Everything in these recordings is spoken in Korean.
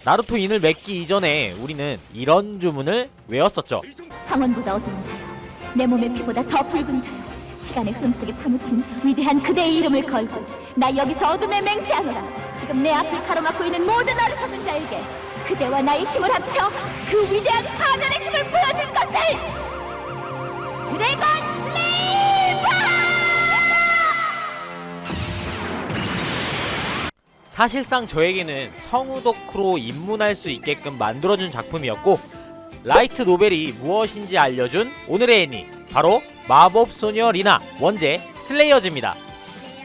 나루토 인을 맺기 이전에 우리는 이런 주문을 외웠었죠. 황혼보다 어두운 자여, 내 몸의 피보다 더 붉은 자여, 시간의 흐름 속에 파묻힌 위대한 그대의 이름을 걸고 나 여기서 어둠에 맹세하노라. 지금 내 앞을 가로막고 있는 모든 어리석은 자에게 그대와 나의 힘을 합쳐 그 위대한 파멸의 힘을 보여줄 것을! 드래곤 슬레이버! 사실상 저에게는 성우 덕후로 입문할 수 있게끔 만들어준 작품이었고, 라이트 노벨이 무엇인지 알려준 오늘의 애니, 바로 마법소녀 리나 원제 슬레이어즈입니다.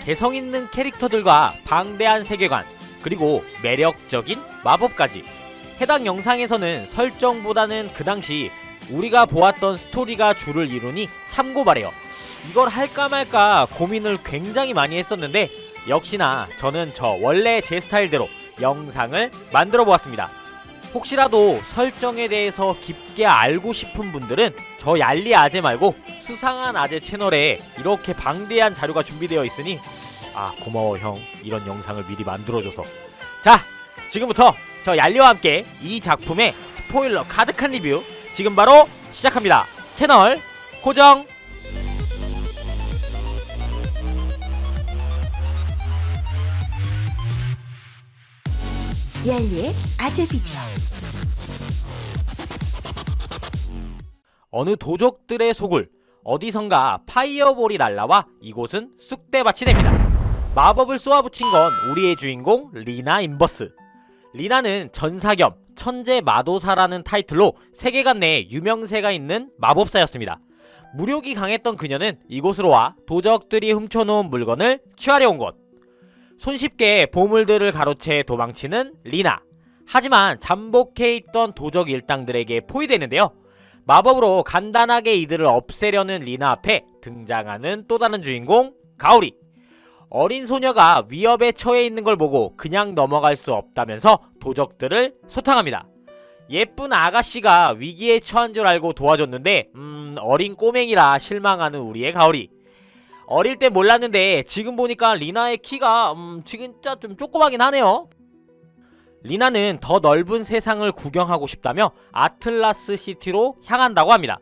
개성있는 캐릭터들과 방대한 세계관, 그리고 매력적인 마법까지. 해당 영상에서는 설정보다는 그 당시 우리가 보았던 스토리가 주를 이루니 참고 바래요. 이걸 할까 말까 고민을 굉장히 많이 했었는데, 역시나 저는 저 원래 제 스타일대로 영상을 만들어 보았습니다. 혹시라도 설정에 대해서 깊게 알고 싶은 분들은 저 얄리 아재 말고 수상한 아재 채널에 이렇게 방대한 자료가 준비되어 있으니, 아 고마워 형, 이런 영상을 미리 만들어줘서. 자, 지금부터 저 얄리와 함께 이 작품의 스포일러 가득한 리뷰 지금 바로 시작합니다. 채널 고정! 얄리의 아재 비디오. 어느 도적들의 소굴, 어디선가 파이어볼이 날라와 이곳은 쑥대밭이 됩니다. 마법을 쏘아붙인 건 우리의 주인공 리나 인버스. 리나는 전사 겸 천재 마도사라는 타이틀로 세계관 내에 유명세가 있는 마법사였습니다. 무력이 강했던 그녀는 이곳으로 와 도적들이 훔쳐놓은 물건을 취하려 온 것. 손쉽게 보물들을 가로채 도망치는 리나. 하지만 잠복해 있던 도적 일당들에게 포위되는데요. 마법으로 간단하게 이들을 없애려는 리나 앞에 등장하는 또 다른 주인공 가오리. 어린 소녀가 위협에 처해 있는 걸 보고 그냥 넘어갈 수 없다면서 도적들을 소탕합니다. 예쁜 아가씨가 위기에 처한 줄 알고 도와줬는데 어린 꼬맹이라 실망하는 우리의 가오리. 어릴 때 몰랐는데 지금 보니까 리나의 키가 진짜 좀 조그마긴 하네요. 리나는 더 넓은 세상을 구경하고 싶다며 아틀라스 시티로 향한다고 합니다.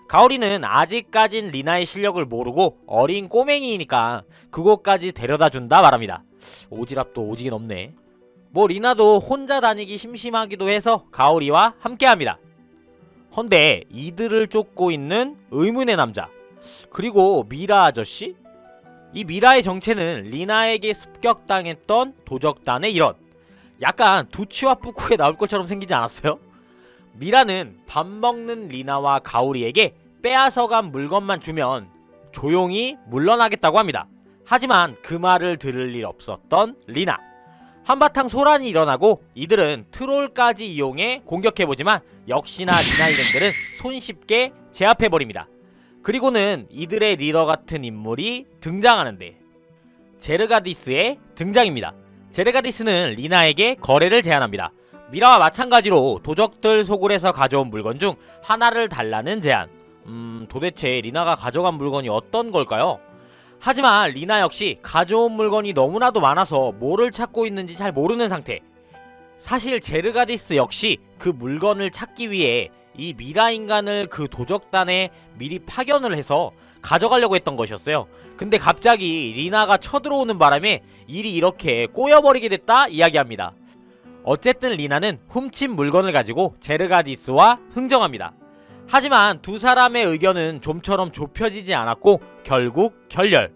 가오리는 아직까진 리나의 실력을 모르고 어린 꼬맹이니까 그곳까지 데려다 준다 말합니다. 오지랖도 오지긴 없네. 뭐 리나도 혼자 다니기 심심하기도 해서 가오리와 함께합니다. 헌데 이들을 쫓고 있는 의문의 남자, 그리고 미라 아저씨? 이 미라의 정체는 리나에게 습격당했던 도적단의 일원. 약간 두치와 뿌쿠에 나올 것처럼 생기지 않았어요? 미라는 밥 먹는 리나와 가오리에게 빼앗아간 물건만 주면 조용히 물러나겠다고 합니다. 하지만 그 말을 들을 일 없었던 리나. 한바탕 소란이 일어나고 이들은 트롤까지 이용해 공격해보지만 역시나 리나 일행들은 손쉽게 제압해버립니다. 그리고는 이들의 리더 같은 인물이 등장하는데, 제르가디스의 등장입니다. 제르가디스는 리나에게 거래를 제안합니다. 미라와 마찬가지로 도적들 소굴에서 가져온 물건 중 하나를 달라는 제안. 도대체 리나가 가져간 물건이 어떤 걸까요? 하지만 리나 역시 가져온 물건이 너무나도 많아서 뭐를 찾고 있는지 잘 모르는 상태. 사실 제르가디스 역시 그 물건을 찾기 위해 이 미라 인간을 그 도적단에 미리 파견을 해서 가져가려고 했던 것이었어요. 근데 갑자기 리나가 쳐들어오는 바람에 일이 이렇게 꼬여버리게 됐다 이야기합니다. 어쨌든 리나는 훔친 물건을 가지고 제르가디스와 흥정합니다. 하지만 두 사람의 의견은 좀처럼 좁혀지지 않았고 결국 결렬.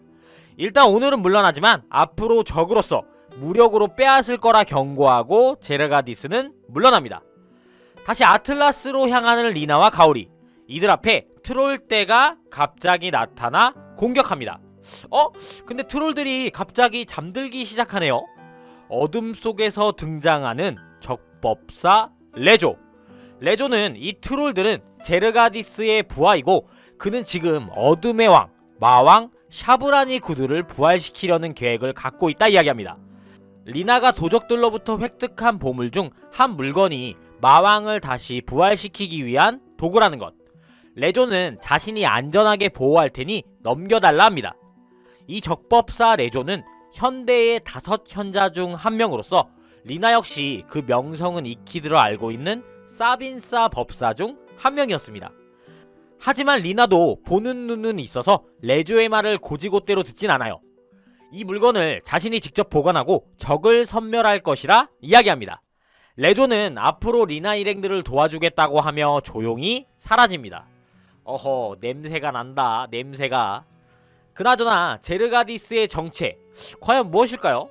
일단 오늘은 물러나지만 앞으로 적으로서 무력으로 빼앗을 거라 경고하고 제르가디스는 물러납니다. 다시 아틀라스로 향하는 리나와 가오리. 이들 앞에 트롤떼가 갑자기 나타나 공격합니다. 근데 트롤들이 갑자기 잠들기 시작하네요. 어둠 속에서 등장하는 적법사 레조. 레조는 이 트롤들은 제르가디스의 부하이고 그는 지금 어둠의 왕, 마왕 샤브라니 구두를 부활시키려는 계획을 갖고 있다 이야기합니다. 리나가 도적들로부터 획득한 보물 중 한 물건이 마왕을 다시 부활시키기 위한 도구라는 것. 레조는 자신이 안전하게 보호할 테니 넘겨달라 합니다. 이 적법사 레조는 현대의 5 현자 중 한 명으로서 리나 역시 그 명성은 익히 들어 알고 있는 사빈사 법사 중 한 명이었습니다. 하지만 리나도 보는 눈은 있어서 레조의 말을 고지고대로 듣진 않아요. 이 물건을 자신이 직접 보관하고 적을 섬멸할 것이라 이야기합니다. 레조는 앞으로 리나 일행들을 도와주겠다고 하며 조용히 사라집니다. 어허, 냄새가 난다. 냄새가. 그나저나 제르가디스의 정체 과연 무엇일까요?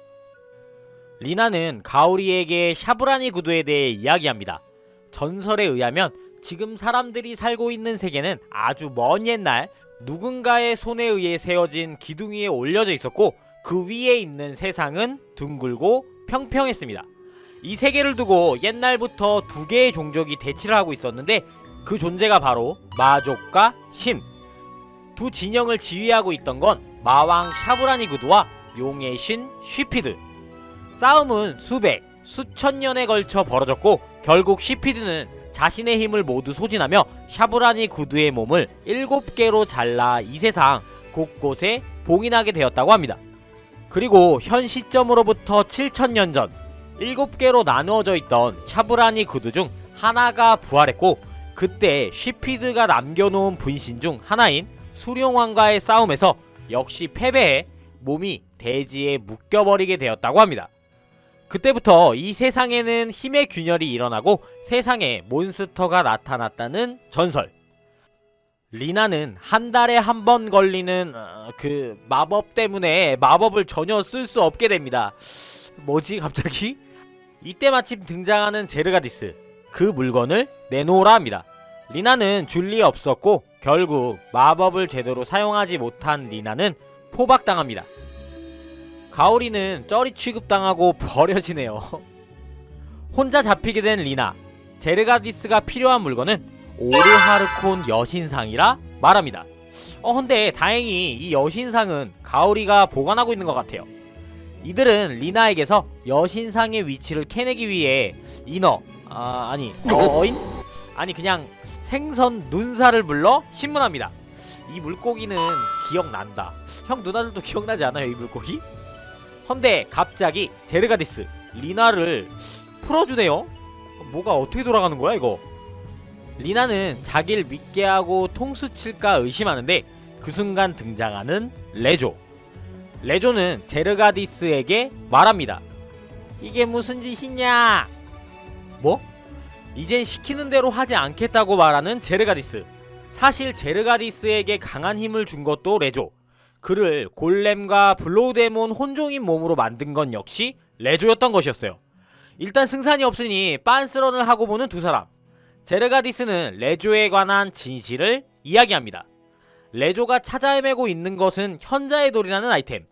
리나는 가오리에게 샤브라니 구두에 대해 이야기합니다. 전설에 의하면 지금 사람들이 살고 있는 세계는 아주 먼 옛날 누군가의 손에 의해 세워진 기둥 위에 올려져 있었고, 그 위에 있는 세상은 둥글고 평평했습니다. 이 세계를 두고 옛날부터 두 개의 종족이 대치를 하고 있었는데, 그 존재가 바로 마족과 신. 두 진영을 지휘하고 있던 건 마왕 샤브라니 구두와 용의 신 쉬피드. 싸움은 수백, 수천 년에 걸쳐 벌어졌고, 결국 쉬피드는 자신의 힘을 모두 소진하며 샤브라니 구두의 몸을 7개로 잘라 이 세상 곳곳에 봉인하게 되었다고 합니다. 그리고 현 시점으로부터 7000년 전 7개로 나누어져 있던 샤브라니 구두 중 하나가 부활했고, 그때 쉬피드가 남겨놓은 분신 중 하나인 수룡왕과의 싸움에서 역시 패배해 몸이 대지에 묶여버리게 되었다고 합니다. 그때부터 이 세상에는 힘의 균열이 일어나고 세상에 몬스터가 나타났다는 전설. 리나는 한 달에 한 번 걸리는 그 마법 때문에 마법을 전혀 쓸 수 없게 됩니다. 뭐지 갑자기? 이때 마침 등장하는 제르가디스. 그 물건을 내놓으라 합니다. 리나는 줄 리 없었고 결국 마법을 제대로 사용하지 못한 리나는 포박당합니다. 가오리는 쩌리 취급당하고 버려지네요. 혼자 잡히게 된 리나. 제르가디스가 필요한 물건은 오르하르콘 여신상이라 말합니다. 근데 다행히 이 여신상은 가오리가 보관하고 있는 것 같아요. 이들은 리나에게서 여신상의 위치를 캐내기 위해 그냥 생선 눈사를 불러 신문합니다. 이 물고기는 기억난다. 형 누나들도 기억나지 않아요, 이 물고기? 헌데 갑자기 제르가디스 리나를 풀어주네요. 뭐가 어떻게 돌아가는 거야 이거? 리나는 자기를 믿게 하고 통수 칠까 의심하는데, 그 순간 등장하는 레조. 레조는 제르가디스에게 말합니다. 이게 무슨 짓이냐? 뭐? 이젠 시키는 대로 하지 않겠다고 말하는 제르가디스. 사실 제르가디스에게 강한 힘을 준 것도 레조. 그를 골렘과 블로우데몬 혼종인 몸으로 만든 건 역시 레조였던 것이었어요. 일단 승산이 없으니 빤스런을 하고 보는 두 사람. 제르가디스는 레조에 관한 진실을 이야기합니다. 레조가 찾아 헤매고 있는 것은 현자의 돌이라는 아이템.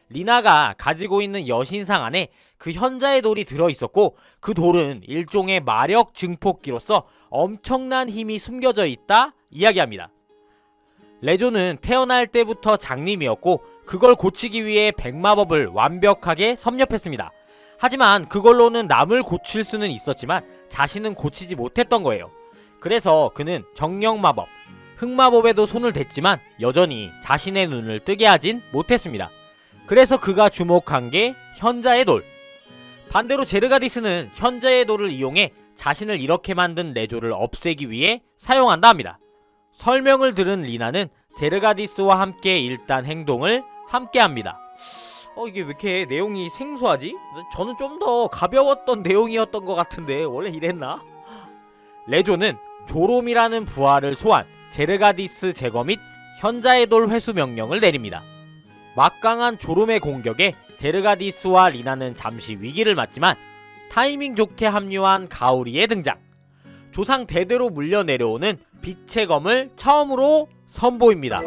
리나가 가지고 있는 여신상 안에 그 현자의 돌이 들어있었고, 그 돌은 일종의 마력 증폭기로서 엄청난 힘이 숨겨져 있다 이야기합니다. 레조는 태어날 때부터 장님이었고, 그걸 고치기 위해 백마법을 완벽하게 섭렵했습니다. 하지만 그걸로는 남을 고칠 수는 있었지만 자신은 고치지 못했던 거예요. 그래서 그는 정령마법, 흑마법에도 손을 댔지만 여전히 자신의 눈을 뜨게 하진 못했습니다. 그래서 그가 주목한 게 현자의 돌. 반대로 제르가디스는 현자의 돌을 이용해 자신을 이렇게 만든 레조를 없애기 위해 사용한다 합니다. 설명을 들은 리나는 제르가디스와 함께 일단 행동을 함께 합니다. 이게 왜 이렇게 내용이 생소하지? 저는 좀 더 가벼웠던 내용이었던 것 같은데 원래 이랬나? 레조는 조롬이라는 부하를 소환, 제르가디스 제거 및 현자의 돌 회수 명령을 내립니다. 막강한 조롬의 공격에 제르가디스와 리나는 잠시 위기를 맞지만 타이밍 좋게 합류한 가오리의 등장. 조상 대대로 물려 내려오는 빛의 검을 처음으로 선보입니다.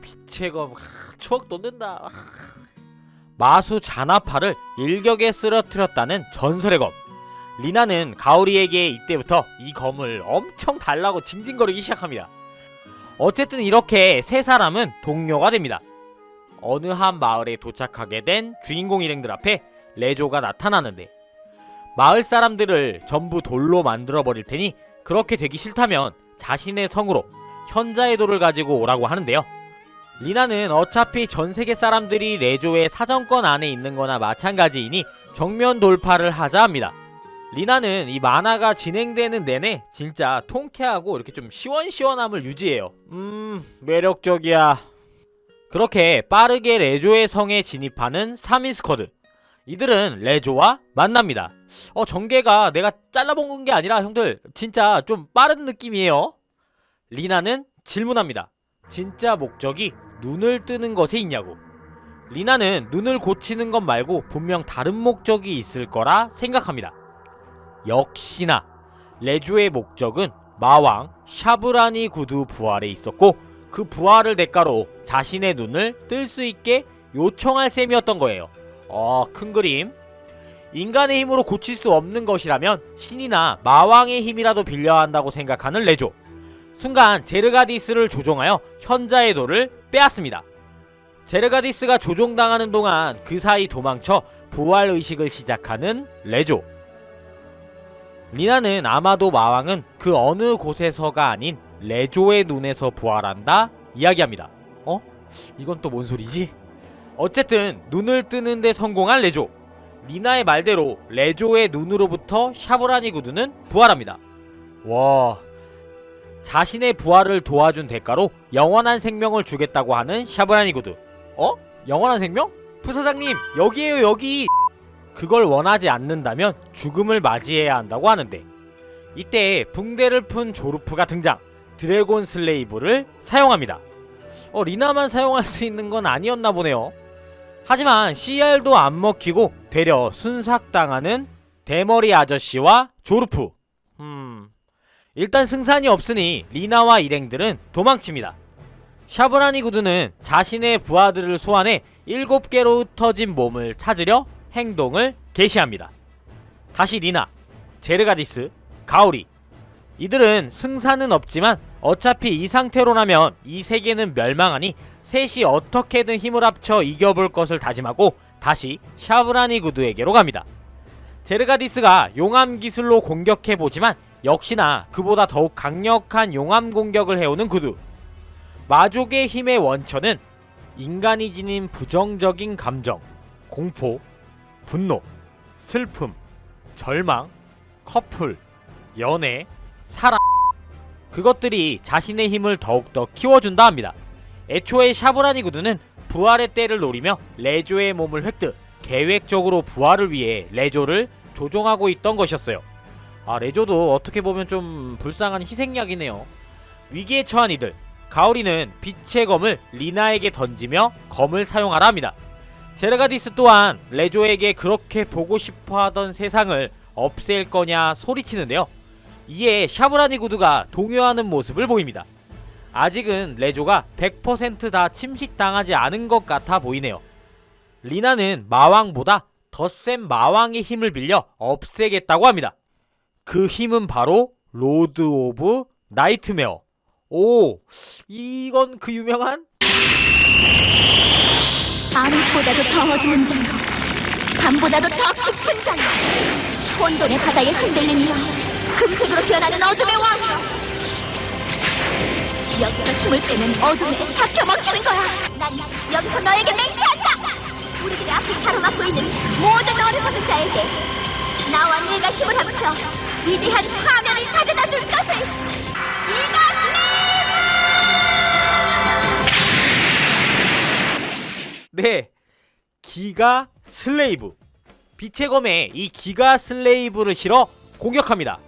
빛의 검, 추억 돋는다. 마수 잔나파를 일격에 쓰러뜨렸다는 전설의 검. 리나는 가오리에게 이때부터 이 검을 엄청 달라고 징징거리기 시작합니다. 어쨌든 이렇게 세 사람은 동료가 됩니다. 어느 한 마을에 도착하게 된 주인공 일행들 앞에 레조가 나타나는데, 마을 사람들을 전부 돌로 만들어 버릴 테니 그렇게 되기 싫다면 자신의 성으로 현자의 돌을 가지고 오라고 하는데요. 리나는 어차피 전 세계 사람들이 레조의 사정권 안에 있는 거나 마찬가지이니 정면 돌파를 하자 합니다. 리나는 이 만화가 진행되는 내내 진짜 통쾌하고 이렇게 좀 시원시원함을 유지해요. 매력적이야. 그렇게 빠르게 레조의 성에 진입하는 3인 스쿼드. 이들은 레조와 만납니다. 전개가 내가 잘라먹은 게 아니라 형들 진짜 좀 빠른 느낌이에요. 리나는 질문합니다. 진짜 목적이 눈을 뜨는 것에 있냐고. 리나는 눈을 고치는 것 말고 분명 다른 목적이 있을 거라 생각합니다. 역시나 레조의 목적은 마왕 샤브라니 구두 부활에 있었고 그 부활을 대가로 자신의 눈을 뜰 수 있게 요청할 셈이었던 거예요. 큰 그림. 인간의 힘으로 고칠 수 없는 것이라면 신이나 마왕의 힘이라도 빌려야 한다고 생각하는 레조. 순간 제르가디스를 조종하여 현자의 돌을 빼앗습니다. 제르가디스가 조종당하는 동안 그 사이 도망쳐 부활의식을 시작하는 레조. 리나는 아마도 마왕은 그 어느 곳에서가 아닌 레조의 눈에서 부활한다 이야기합니다. 이건 또 뭔 소리지? 어쨌든 눈을 뜨는데 성공한 레조. 리나의 말대로 레조의 눈으로부터 샤브라니 구두는 부활합니다. 와, 자신의 부활을 도와준 대가로 영원한 생명을 주겠다고 하는 샤브라니 구두. 영원한 생명? 부사장님, 여기에요, 여기. 그걸 원하지 않는다면 죽음을 맞이해야 한다고 하는데, 이때 붕대를 푼 조르프가 등장. 드래곤 슬레이브를 사용합니다. 리나만 사용할 수 있는 건 아니었나 보네요. 하지만 CR도 안 먹히고 되려 순삭당하는 대머리 아저씨와 조르프. 일단 승산이 없으니 리나와 일행들은 도망칩니다. 샤브라니 구두는 자신의 부하들을 소환해 7개로 흩어진 몸을 찾으려 행동을 개시합니다. 다시 리나, 제르가디스, 가오리. 이들은 승산은 없지만 어차피 이 상태로라면 이 세계는 멸망하니 셋이 어떻게든 힘을 합쳐 이겨볼 것을 다짐하고 다시 샤브라니 구두에게로 갑니다. 제르가디스가 용암 기술로 공격해보지만 역시나 그보다 더욱 강력한 용암 공격을 해오는 구두. 마족의 힘의 원천은 인간이 지닌 부정적인 감정, 공포, 분노, 슬픔, 절망, 커플, 연애, 사랑, 그것들이 자신의 힘을 더욱더 키워준다 합니다. 애초에 샤브라니 구두는 부활의 때를 노리며 레조의 몸을 획득, 계획적으로 부활을 위해 레조를 조종하고 있던 것이었어요. 레조도 어떻게 보면 좀 불쌍한 희생약이네요. 위기에 처한 이들, 가오리는 빛의 검을 리나에게 던지며 검을 사용하라 합니다. 제르가디스 또한 레조에게 그렇게 보고 싶어하던 세상을 없앨 거냐 소리치는데요. 이에 샤브라니 구두가 동요하는 모습을 보입니다. 아직은 레조가 100% 다 침식당하지 않은 것 같아 보이네요. 리나는 마왕보다 더 센 마왕의 힘을 빌려 없애겠다고 합니다. 그 힘은 바로 로드 오브 나이트메어. 이건 그 유명한? 암흑보다도 더 어두운 자요, 밤보다도 더 깊은 자요, 혼돈의 바다에 흔들리는 여, 금색으로 변하는 어둠의 왕이여. 여기서 힘을 빼면 어둠에 잡혀 먹히는 거야. 난 여기서 너에게 맹세한다. 우리들이 앞을 가로막고 있는 모든 어리석은 자에게 나와 네가 힘을 합쳐 위대한 사명을 가져다 줄 것을. 네, 기가 슬레이브. 빛의 검에 이 기가 슬레이브를 실어 공격합니다.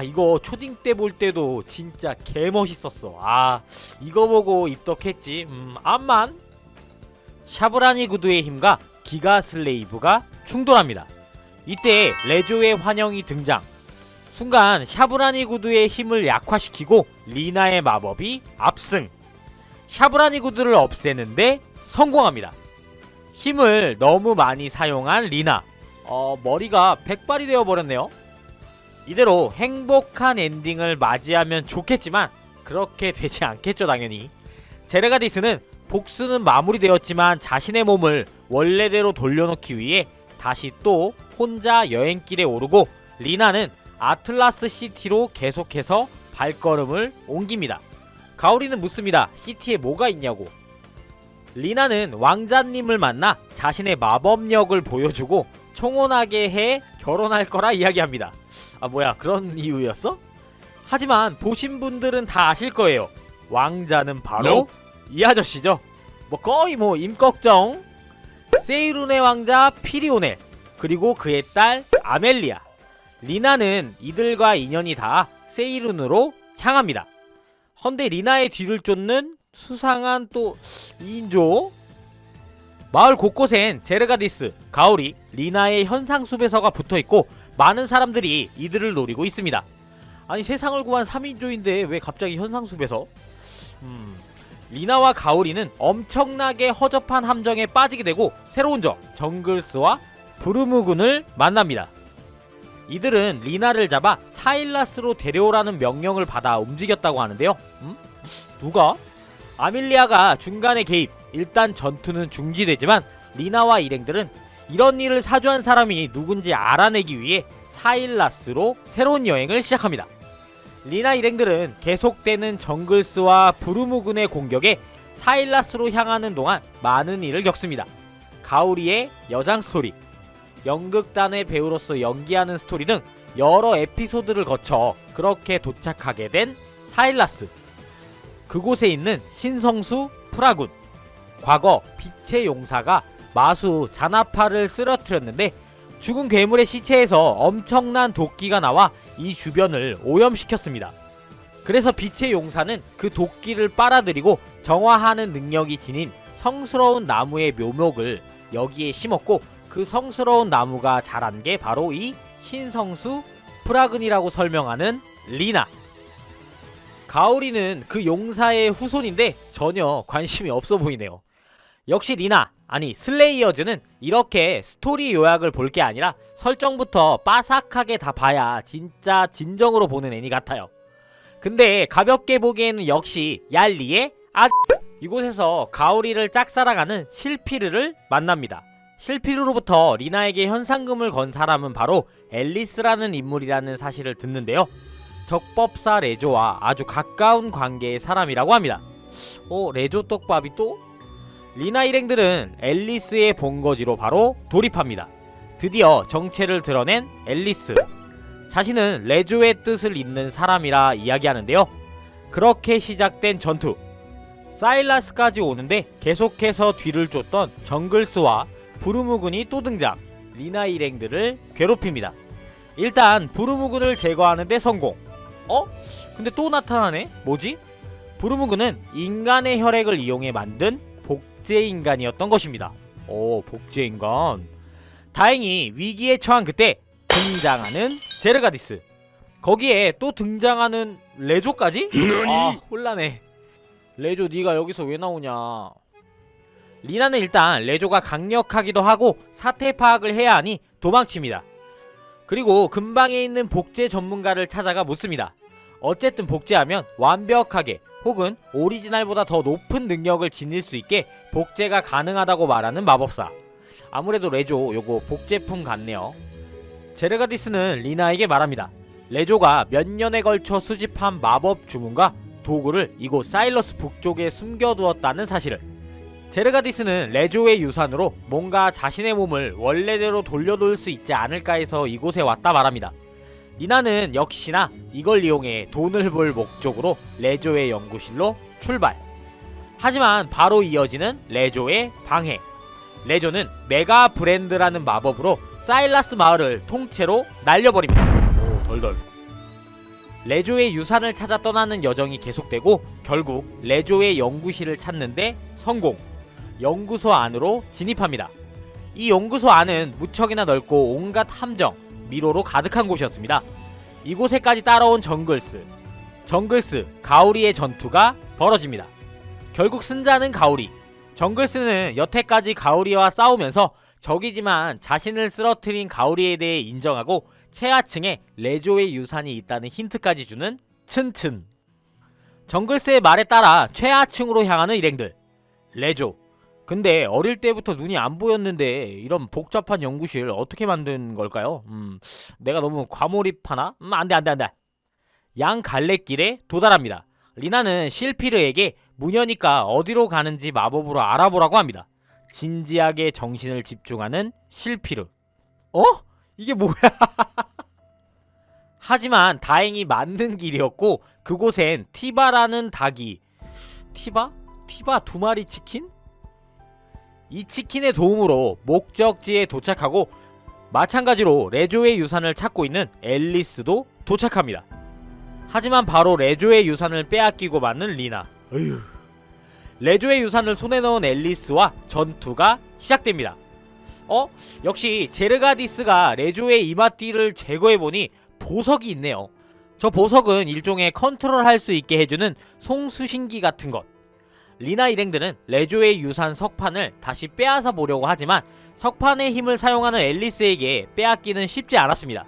이거 초딩 때 볼 때도 진짜 개멋있었어. 이거 보고 입덕했지. 암만. 샤브라니 구두의 힘과 기가 슬레이브가 충돌합니다. 이때 레조의 환영이 등장. 순간 샤브라니 구두의 힘을 약화시키고 리나의 마법이 압승. 샤브라니 구두를 없애는데 성공합니다. 힘을 너무 많이 사용한 리나. 머리가 백발이 되어버렸네요. 이대로 행복한 엔딩을 맞이하면 좋겠지만 그렇게 되지 않겠죠, 당연히. 제르가디스는 복수는 마무리되었지만 자신의 몸을 원래대로 돌려놓기 위해 다시 또 혼자 여행길에 오르고, 리나는 아틀라스 시티로 계속해서 발걸음을 옮깁니다. 가오리는 묻습니다. 시티에 뭐가 있냐고. 리나는 왕자님을 만나 자신의 마법력을 보여주고 청혼하게 해 결혼할 거라 이야기합니다. 아 뭐야 그런 이유였어? 하지만 보신 분들은 다 아실 거예요. 왕자는 바로 이 아저씨죠. 뭐 거의 뭐 임꺽정. 세이룬의 왕자 피리오넬 그리고 그의 딸 아멜리아. 리나는 이들과 인연이 닿아 세이룬으로 향합니다. 헌데 리나의 뒤를 쫓는 수상한 또 2인조. 마을 곳곳엔 제르가디스, 가오리, 리나의 현상수배서가 붙어있고 많은 사람들이 이들을 노리고 있습니다. 아니 세상을 구한 3인조인데 왜 갑자기 현상수배서? 리나와 가오리는 엄청나게 허접한 함정에 빠지게 되고 새로운 적 정글스와 부르무군을 만납니다. 이들은 리나를 잡아 사일라스로 데려오라는 명령을 받아 움직였다고 하는데요. 누가? 아밀리아가 중간에 개입. 일단 전투는 중지되지만 리나와 일행들은 이런 일을 사주한 사람이 누군지 알아내기 위해 사일라스로 새로운 여행을 시작합니다. 리나 일행들은 계속되는 정글스와 부르무군의 공격에 사일라스로 향하는 동안 많은 일을 겪습니다. 가오리의 여장 스토리, 연극단의 배우로서 연기하는 스토리 등 여러 에피소드를 거쳐 그렇게 도착하게 된 사일라스. 그곳에 있는 신성수 프라군. 과거 빛의 용사가 마수 자나파를 쓰러뜨렸는데 죽은 괴물의 시체에서 엄청난 도끼가 나와 이 주변을 오염시켰습니다. 그래서 빛의 용사는 그 도끼를 빨아들이고 정화하는 능력이 지닌 성스러운 나무의 묘목을 여기에 심었고 그 성스러운 나무가 자란 게 바로 이 신성수 프라근이라고 설명하는 리나. 가오리는 그 용사의 후손인데 전혀 관심이 없어 보이네요. 역시 리나, 아니 슬레이어즈는 이렇게 스토리 요약을 볼 게 아니라 설정부터 빠삭하게 다 봐야 진짜 진정으로 보는 애니 같아요. 근데 가볍게 보기에는 역시 얄리의 이곳에서 가오리를 짝사랑하는 실피르를 만납니다. 실피르로부터 리나에게 현상금을 건 사람은 바로 앨리스라는 인물이라는 사실을 듣는데요. 적법사 레조와 아주 가까운 관계의 사람이라고 합니다. 레조 떡밥이 또? 리나 일행들은 앨리스의 본거지로 바로 돌입합니다. 드디어 정체를 드러낸 앨리스. 자신은 레조의 뜻을 잇는 사람이라 이야기하는데요. 그렇게 시작된 전투. 사일라스까지 오는데 계속해서 뒤를 쫓던 정글스와 부르무군이 또 등장. 리나 일행들을 괴롭힙니다. 일단 부르무군을 제거하는데 성공. 근데 또 나타나네? 뭐지? 부르무군은 인간의 혈액을 이용해 만든 복제인간이었던 것입니다. 복제인간. 다행히 위기에 처한 그때 등장하는 제르가디스. 거기에 또 등장하는 레조까지? 혼란해. 레조 네가 여기서 왜 나오냐. 리나는 일단 레조가 강력하기도 하고 사태 파악을 해야 하니 도망칩니다. 그리고 근방에 있는 복제 전문가를 찾아가 묻습니다. 어쨌든 복제하면 완벽하게 혹은 오리지널보다 더 높은 능력을 지닐 수 있게 복제가 가능하다고 말하는 마법사. 아무래도 레조 요거 복제품 같네요. 제르가디스는 리나에게 말합니다. 레조가 몇 년에 걸쳐 수집한 마법 주문과 도구를 이곳 사일러스 북쪽에 숨겨두었다는 사실을. 제르가디스는 레조의 유산으로 뭔가 자신의 몸을 원래대로 돌려놓을 수 있지 않을까 해서 이곳에 왔다 말합니다. 리나는 역시나 이걸 이용해 돈을 벌 목적으로 레조의 연구실로 출발. 하지만 바로 이어지는 레조의 방해. 레조는 메가 브랜드라는 마법으로 사일라스 마을을 통째로 날려버립니다. 덜덜. 레조의 유산을 찾아 떠나는 여정이 계속되고 결국 레조의 연구실을 찾는데 성공. 연구소 안으로 진입합니다. 이 연구소 안은 무척이나 넓고 온갖 함정, 미로로 가득한 곳이었습니다. 이곳에까지 따라온 정글스, 가오리의 전투가 벌어집니다. 결국 승자는 가오리. 정글스는 여태까지 가오리와 싸우면서 적이지만 자신을 쓰러뜨린 가오리에 대해 인정하고 최하층에 레조의 유산이 있다는 힌트까지 주는 튼튼. 정글스의 말에 따라 최하층으로 향하는 일행들. 레조. 근데 어릴 때부터 눈이 안 보였는데 이런 복잡한 연구실 어떻게 만든 걸까요? 내가 너무 과몰입하나? 안돼. 양 갈래길에 도달합니다. 리나는 실피르에게 무녀니까 어디로 가는지 마법으로 알아보라고 합니다. 진지하게 정신을 집중하는 실피르. 어? 이게 뭐야? 하지만 다행히 맞는 길이었고 그곳엔 티바라는 닭이 티바? 티바 2마리 치킨? 이 치킨의 도움으로 목적지에 도착하고 마찬가지로 레조의 유산을 찾고 있는 앨리스도 도착합니다. 하지만 바로 레조의 유산을 빼앗기고 마는 리나. 어휴. 레조의 유산을 손에 넣은 앨리스와 전투가 시작됩니다. 역시 제르가디스가 레조의 이마띠를 제거해보니 보석이 있네요. 저 보석은 일종의 컨트롤할 수 있게 해주는 송수신기 같은 것. 리나 일행들은 레조의 유산 석판을 다시 빼앗아 보려고 하지만 석판의 힘을 사용하는 앨리스에게 빼앗기는 쉽지 않았습니다.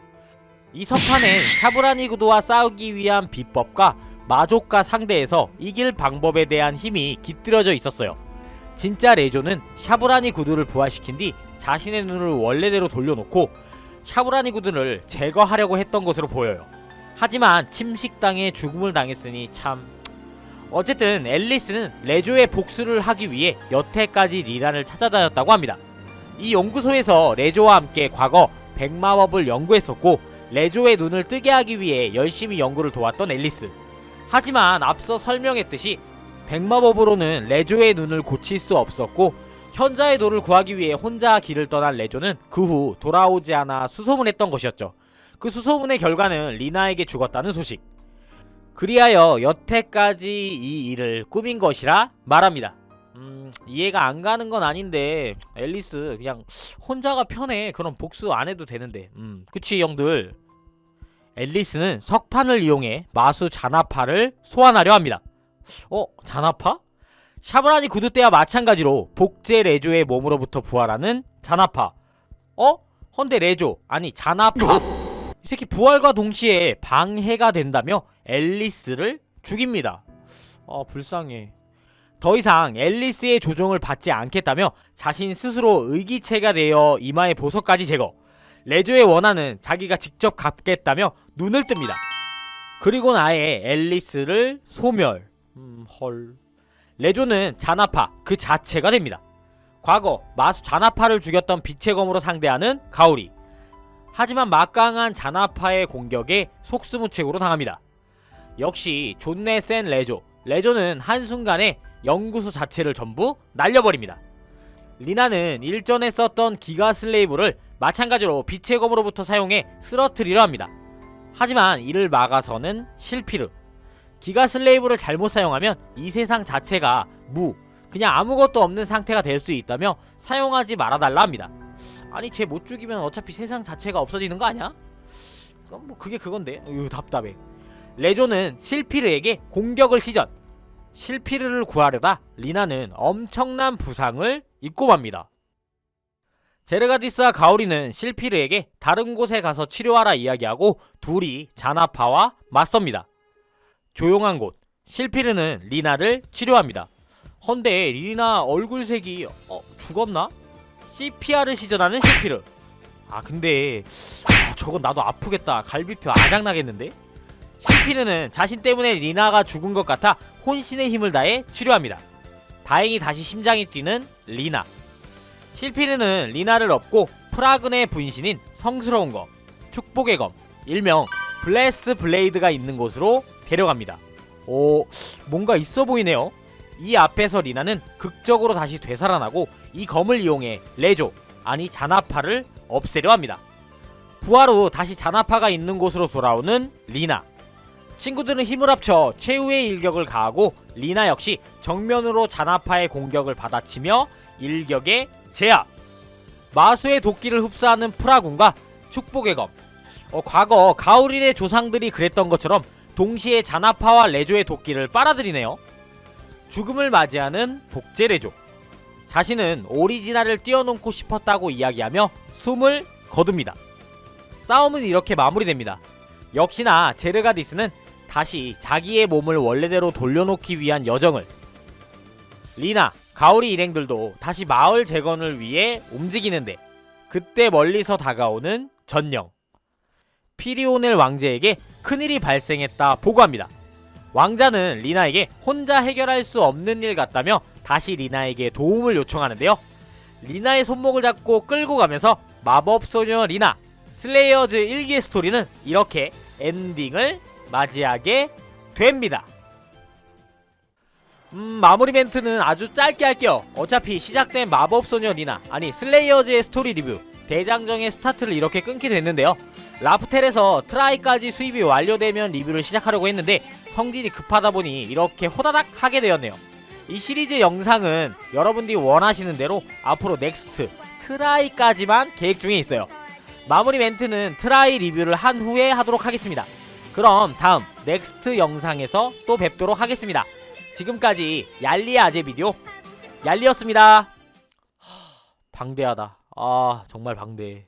이 석판엔 샤브라니 구두와 싸우기 위한 비법과 마족과 상대에서 이길 방법에 대한 힘이 깃들여져 있었어요. 진짜 레조는 샤브라니 구두를 부활시킨 뒤 자신의 눈을 원래대로 돌려놓고 샤브라니 구두를 제거하려고 했던 것으로 보여요. 하지만 침식당해 죽음을 당했으니 참... 어쨌든 앨리스는 레조의 복수를 하기 위해 여태까지 리나를 찾아다녔다고 합니다. 이 연구소에서 레조와 함께 과거 백마법을 연구했었고 레조의 눈을 뜨게 하기 위해 열심히 연구를 도왔던 앨리스. 하지만 앞서 설명했듯이 백마법으로는 레조의 눈을 고칠 수 없었고 현자의 돌을 구하기 위해 혼자 길을 떠난 레조는 그 후 돌아오지 않아 수소문했던 것이었죠. 그 수소문의 결과는 리나에게 죽었다는 소식. 그리하여 여태까지 이 일을 꾸민 것이라 말합니다. 이해가 안 가는 건 아닌데 앨리스 그냥 혼자가 편해. 그럼 복수 안 해도 되는데. 그치 형들. 앨리스는 석판을 이용해 마수 자나파를 소환하려 합니다. 자나파? 샤브라니 구두 때와 마찬가지로 복제 레조의 몸으로부터 부활하는 자나파. 헌데 레조 아니 자나파 이 새끼 부활과 동시에 방해가 된다며 앨리스를 죽입니다. 불쌍해. 더 이상 앨리스의 조종을 받지 않겠다며 자신 스스로 의기체가 되어 이마의 보석까지 제거. 레조의 원한은 자기가 직접 갚겠다며 눈을 뜹니다. 그리고 아예 앨리스를 소멸. 헐. 레조는 자나파 그 자체가 됩니다. 과거 마수 자나파를 죽였던 빛의 검으로 상대하는 가오리. 하지만 막강한 자나파의 공격에 속수무책으로 당합니다. 역시 존내 센 레조. 레조는 한순간에 연구소 자체를 전부 날려버립니다. 리나는 일전에 썼던 기가 슬레이브를 마찬가지로 빛의 검으로부터 사용해 쓰러뜨리려 합니다. 하지만 이를 막아서는 실피르. 기가 슬레이브를 잘못 사용하면 이 세상 자체가 그냥 아무것도 없는 상태가 될 수 있다며 사용하지 말아달라 합니다. 아니 쟤 못 죽이면 어차피 세상 자체가 없어지는 거 아니야? 그럼 뭐 그게 그건데. 답답해. 레조는 실피르에게 공격을 시전. 실피르를 구하려다 리나는 엄청난 부상을 입고 맙니다. 제르가디스와 가오리는 실피르에게 다른 곳에 가서 치료하라 이야기하고 둘이 자나파와 맞섭니다. 조용한 곳. 실피르는 리나를 치료합니다. 헌데 리나 얼굴색이 죽었나? CPR을 시전하는 실피르. 근데 저건 나도 아프겠다. 갈비뼈 아작나겠는데? 실피르는 자신 때문에 리나가 죽은 것 같아 혼신의 힘을 다해 치료합니다. 다행히 다시 심장이 뛰는 리나. 실피르는 리나를 업고 프라그네 분신인 성스러운 검, 축복의 검, 일명 블레스 블레이드가 있는 곳으로 데려갑니다. 뭔가 있어 보이네요. 이 앞에서 리나는 극적으로 다시 되살아나고 이 검을 이용해 레조, 아니 자나파를 없애려 합니다. 부활 후 다시 자나파가 있는 곳으로 돌아오는 리나. 친구들은 힘을 합쳐 최후의 일격을 가하고 리나 역시 정면으로 자나파의 공격을 받아치며 일격에 제압. 마수의 도끼를 흡수하는 프라군과 축복의 검. 과거 가오릴의 조상들이 그랬던 것처럼 동시에 자나파와 레조의 도끼를 빨아들이네요. 죽음을 맞이하는 복제 레조. 자신은 오리지널을 뛰어넘고 싶었다고 이야기하며 숨을 거둡니다. 싸움은 이렇게 마무리됩니다. 역시나 제르가디스는 다시 자기의 몸을 원래대로 돌려놓기 위한 여정을, 리나, 가오리 일행들도 다시 마을 재건을 위해 움직이는데 그때 멀리서 다가오는 전령. 피리오넬 왕제에게 큰일이 발생했다 보고합니다. 왕자는 리나에게 혼자 해결할 수 없는 일 같다며 다시 리나에게 도움을 요청하는데요. 리나의 손목을 잡고 끌고 가면서 마법소녀 리나 슬레이어즈 1기의 스토리는 이렇게 엔딩을 맞이하게 됩니다. 마무리 멘트는 아주 짧게 할게요. 어차피 시작된 마법소녀 리나 아니 슬레이어즈의 스토리 리뷰 대장정의 스타트를 이렇게 끊게 됐는데요. 라프텔에서 트라이까지 수입이 완료되면 리뷰를 시작하려고 했는데 성질이 급하다 보니 이렇게 호다닥 하게 되었네요. 이 시리즈 영상은 여러분들이 원하시는 대로 앞으로 넥스트 트라이까지만 계획 중에 있어요. 마무리 멘트는 트라이 리뷰를 한 후에 하도록 하겠습니다. 그럼 다음 넥스트 영상에서 또 뵙도록 하겠습니다. 지금까지 얄리의 아재 비디오 얄리였습니다. 방대하다. 정말 방대해.